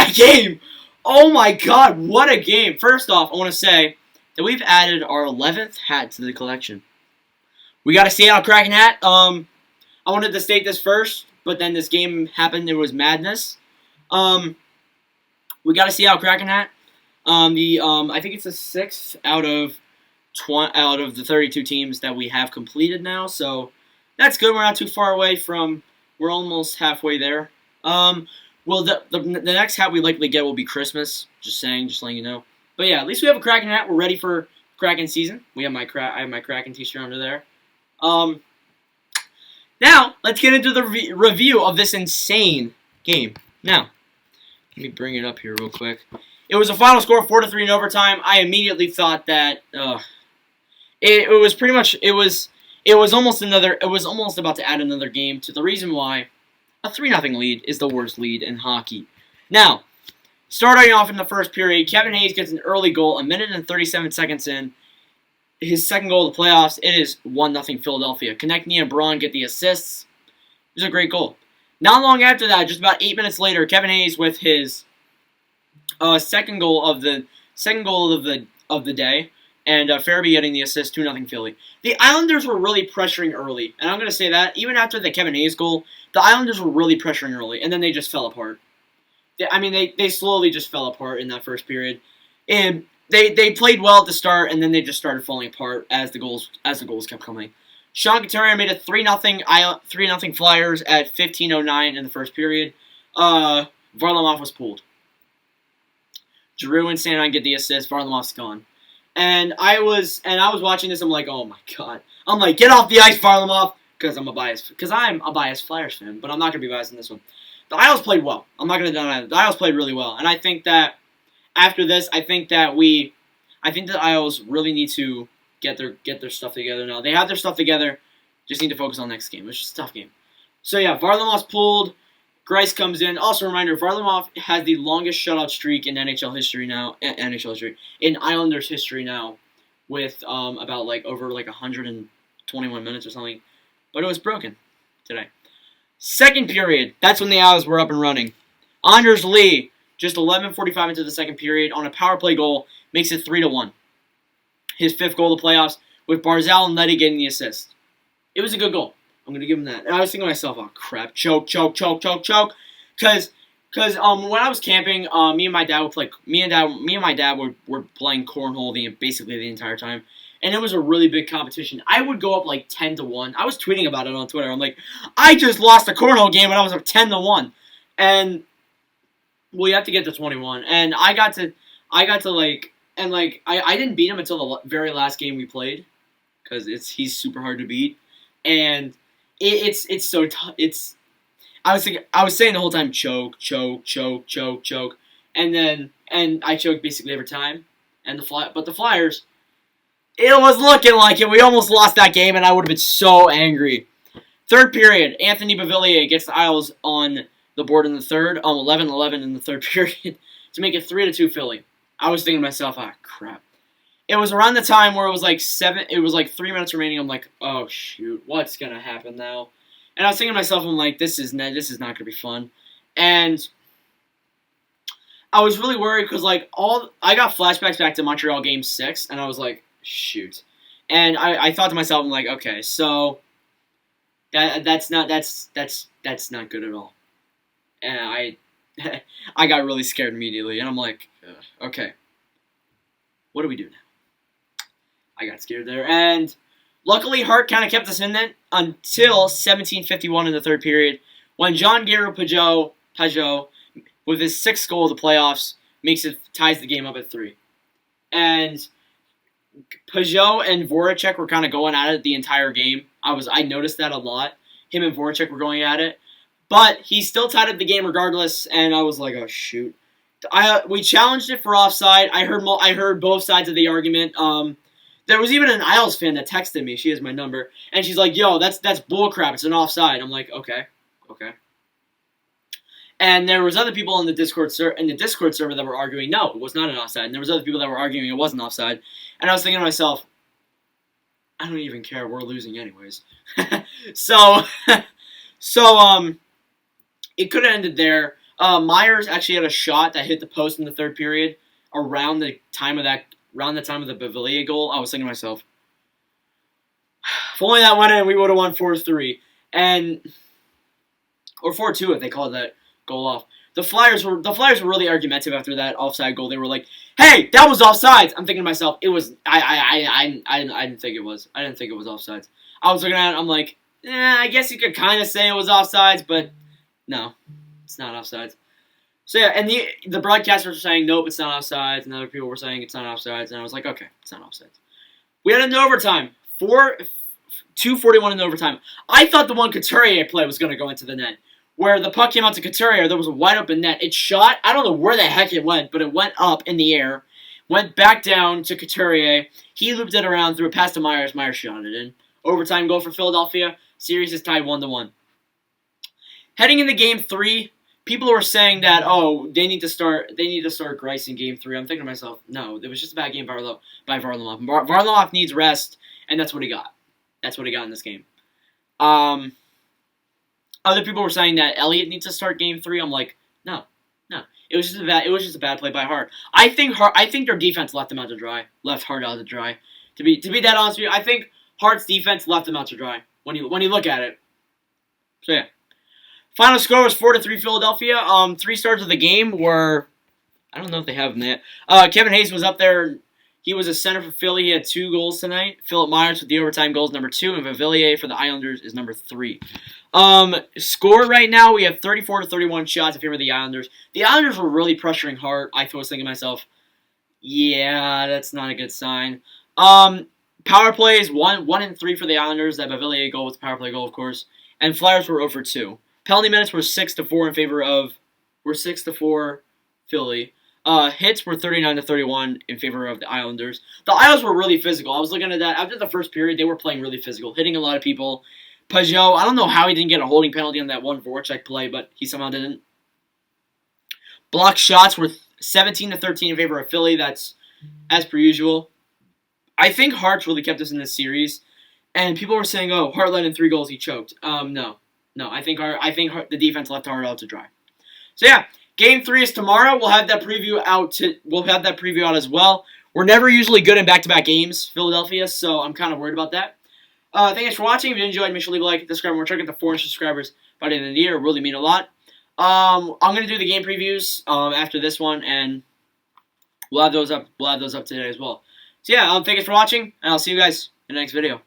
that game! Oh my god, what a game! First off, I want to say that we've added our 11th hat to the collection. We got a Seattle Kraken hat. I wanted to state this first, but then this game happened. It was madness. We got a Seattle Kraken hat. I think it's the 6th out of the 32 teams that we have completed now. So that's good. We're not too far away from. We're almost halfway there. Well, the next hat we likely get will be Christmas. Just saying, just letting you know. But yeah, at least we have a Kraken hat. We're ready for Kraken season. I have my Kraken t-shirt under there. Now let's get into the review of this insane game. Now, let me bring it up here real quick. It was a final score of 4-3 in overtime. I immediately thought that it was pretty much it was almost about to add another game to the reason why a 3-0 lead is the worst lead in hockey. Now, starting off in the first period, Kevin Hayes gets an early goal, a minute and 37 seconds in. His second goal of the playoffs, it is 1-0 Philadelphia. Konechny and Braun get the assists. It was a great goal. Not long after that, just about 8 minutes later, Kevin Hayes with his second goal of the day, and Farabee getting the assist, 2-0 Philly. The Islanders were really pressuring early, and I'm going to say that, even after the Kevin Hayes goal, the Islanders were really pressuring early, and then they just fell apart. They slowly just fell apart in that first period, and they played well at the start, and then they just started falling apart as the goals kept coming. Sean Couturier made a 3-0 Flyers at 15:09 in the first period. Varlamov was pulled. Giroux and Sanheim get the assist. Varlamov's gone. And I was watching this. I'm like, oh my god. I'm like, get off the ice, Varlamov, because I'm a biased Flyers fan. But I'm not gonna be biased in this one. The Isles played well. I'm not gonna deny that. The Isles played really well, and I think that after this, I think the Isles really need to get their stuff together now. They have their stuff together. Just need to focus on the next game. It's just a tough game. So yeah, Varlamov's pulled. Grice comes in. Also, a reminder, Varlamov has the longest shutout streak in NHL history now. In Islanders history now, with about over 121 minutes or something. But it was broken today. Second period, that's when the Isles were up and running. Anders Lee, just 11:45 into the second period, on a power play goal, makes it 3-1. His 5th goal of the playoffs, with Barzal and Letty getting the assist. It was a good goal. I'm going to give him that. And I was thinking to myself, oh, crap, choke. Because when I was camping, me and my dad were playing cornhole basically the entire time. And it was a really big competition. I would go up 10-1. I was tweeting about it on Twitter. I'm like, I just lost a cornhole game and I was up 10-1. And well, you have to get to 21. And I didn't beat him until the very last game we played, because he's super hard to beat. And it's so tough. I was saying the whole time, choke, and I choked basically every time. But the Flyers, it was looking like it. We almost lost that game, and I would have been so angry. Third period, Anthony Beauvillier gets the Isles on the board in the third, 11-11 in the third period to make it 3-2 Philly. I was thinking to myself, crap. It was around the time where it was 3 minutes remaining. I'm like, oh shoot, what's gonna happen now? And I was thinking to myself, I'm like, this is not gonna be fun. And I was really worried because I got flashbacks back to Montreal Game 6, and I was like, shoot. And I thought to myself, I'm like, okay, so that's not good at all. And I got really scared immediately, and I'm like, okay, what do we do now? I got scared there, and luckily Hart kind of kept us in it until 17:51 in the third period, when Jean-Guerre Pajot, with his 6th goal of the playoffs, ties the game up at 3. And Pajot and Voracek were kind of going at it the entire game. I noticed that a lot. Him and Voracek were going at it. But he still tied up the game regardless, and I was like, oh, shoot. We challenged it for offside. I heard both sides of the argument. There was even an Isles fan that texted me. She has my number. And she's like, yo, that's bullcrap. It's an offside. I'm like, okay. And there was other people in the Discord server that were arguing, no, it was not an offside. And there was other people that were arguing it wasn't offside. And I was thinking to myself, I don't even care. We're losing anyways. So it could have ended there. Myers actually had a shot that hit the post in the third period around the time of the Bavilla goal. I was thinking to myself, if only that went in, we would have won 4-3, or 4-2 if they called that goal off. The Flyers were really argumentative after that offside goal. They were like, "Hey, that was offsides." I'm thinking to myself, it was. I didn't think it was. I didn't think it was offsides. I was looking at it. I'm like, I guess you could kind of say it was offsides, but no, it's not offsides. So yeah, and the broadcasters were saying, "Nope, it's not offsides," and other people were saying it's not offsides, and I was like, "Okay, it's not offsides." We had an overtime, 2:41 in overtime. I thought the one Couturier play was going to go into the net, where the puck came out to Couturier. There was a wide open net. It shot. I don't know where the heck it went, but it went up in the air, went back down to Couturier. He looped it around, threw it past to Myers. Myers shot it in. Overtime goal for Philadelphia. Series is tied 1-1. Heading into Game 3, people were saying that they need to start Grice in Game 3. I'm thinking to myself, no, it was just a bad game by Varlamov. Varlamov needs rest, and that's what he got. That's what he got in this game. Other people were saying that Elliott needs to start Game 3. I'm like, no. It was just a bad play by Hart. I think their defense left him out to dry. Left Hart out to dry. To be that honest with you, I think Hart's defense left him out to dry when you look at it. So yeah. Final score was 4-3 Philadelphia. 3 stars of the game were, I don't know if they have them yet. Kevin Hayes was up there. He was a center for Philly. He had 2 goals tonight. Philip Myers with the overtime goals, number 2, and Villiers for the Islanders is number 3. Score right now, we have 34-31 shots in favor of the Islanders. The Islanders were really pressuring Hart. I was thinking to myself, yeah, that's not a good sign. Power plays, 1-3 for the Islanders. That Villiers goal was a power play goal, of course. And Flyers were 0-2. Penalty minutes were 6-4 in favor of, 6-4 Philly. Hits were 39-31 in favor of the Islanders. The Isles were really physical. I was looking at that. After the first period, they were playing really physical, hitting a lot of people. Pajot, I don't know how he didn't get a holding penalty on that one Voracek play, but he somehow didn't. Blocked shots were 17-13 in favor of Philly. That's as per usual. I think Hart's really kept us in this series, and people were saying, "Oh, Hart let in 3 goals, he choked." No. I think the defense left Hart out to dry. So yeah, Game 3 is tomorrow. We'll have that preview out as well. We're never usually good in back-to-back games, Philadelphia, so I'm kind of worried about that. Thanks for watching. If you enjoyed, make sure to leave a like, subscribe. We're trying to get to 400 subscribers by the end of the year. It really mean a lot. I'm gonna do the game previews after this one, and we'll have those up today as well. So yeah, thanks for watching, and I'll see you guys in the next video.